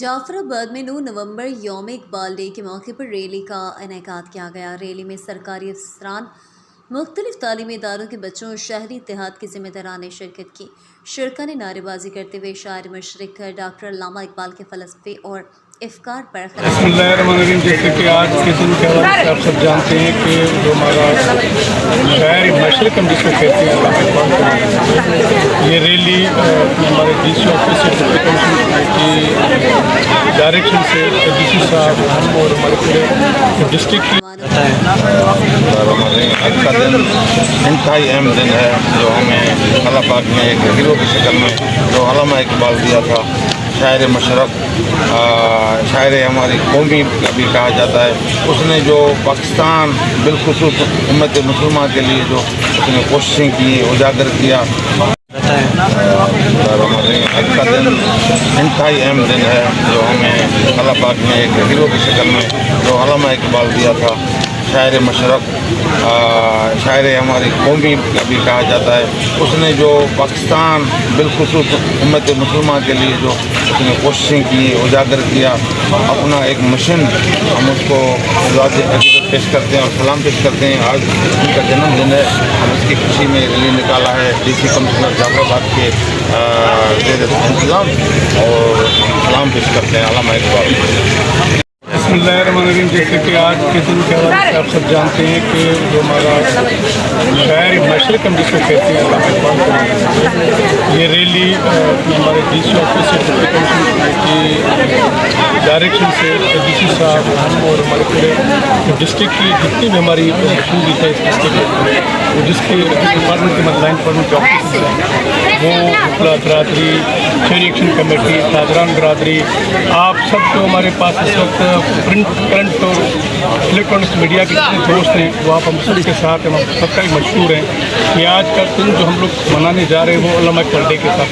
जाफराबाद में 9 नवंबर यौम इकबाल डे के मौके पर रैली का इनेकाद किया गया। रैली में सरकारी अफसरान, मुख्तलिफ तालीमी इदारों के बच्चों और शहरी इत्तेहाद के ज़िम्मेदारान ने शिरकत की। शुरका ने नारेबाजी करते हुए शायर मशरिक डॉक्टर अल्लामा इकबाल के फ़लसफ़े और अफ़कार पर बिस्मिल्लाहिर्रहमानिर्रहीम। जैसे कि आज के दिन के हवाले से आप सब जानते हैं कि जो हमारा शायर मशरिक हम जिसको कहते हैं अल्लामा इकबाल, ये रैली हमारे DC ऑफिस से की डायरेक्शन से DC साहब हम और हमारे पूरे डिस्ट्रिक्ट आज का दिन इंतहाई अहम दिन है, जो हमें अल्लाह पाक ने एक हीरो की शक्ल में जो अल्लामा इकबाल दिया था। शायर मशरक, शायर हमारी कौमी भी कहा जाता है। उसने जो पाकिस्तान बिलखुसूस उम्मत मुसलमान के लिए जो उसने कोशिशें की, उजागर किया। आज का दिन इंतहाई अहम दिन है, जो हमें अल्लाह पाक ने एक हीरो की शक्ल में जो अल्लामा इकबाल दिया था। शायर मशरक, शायर हमारी कौमी भी कहा जाता है। उसने जो पाकिस्तान बिलखुसूस उम्मत मुसलमान के लिए जो उसने कोशिशें की, उजागर किया, अपना एक मिशन हम उसको पेश करते हैं और सलाम पेश करते हैं। आज उनका जन्मदिन है, हम उसकी खुशी में रैली निकाला है DC कमिश्नर जाफराबाद के ज़ेर इंतज़ाम, और सलाम पेश करते हैं अल्लामा इकबाल। बिस्मिल्लाहिर्रहमानिर्रहीम। जैसे कि आज के दिन के हवाले से आप सब जानते हैं कि जो हमारा शायर मशरिक हम जिसको कहते हैं अल्लामा इकबाल, ये रैली हमारे DC ऑफिस से की डायरेक्शन से DC साहब हम और हमारे पूरे डिस्ट्रिक्ट की जितनी भी हमारी मशीनरी है इस डिस्ट्रिक्ट जिसके डिपार्टमेंट के लाइन डिपार्टमेंट के ऑफिस हैं, वो बरादरी, शहरी एक्शन कमेटी, ताजरान बरादरी, आप सब जो हमारे पास इस वक्त प्रिंट करंट और इलेक्ट्रॉनिक्स मीडिया के जितने दोस्त हैं, वो आप हम सबके साथ हम सबका ही मशहूर हैं कि आज का दिन जो हम लोग मनाने जा रहे हैं वो अल्लामा इकबाल डे के साथ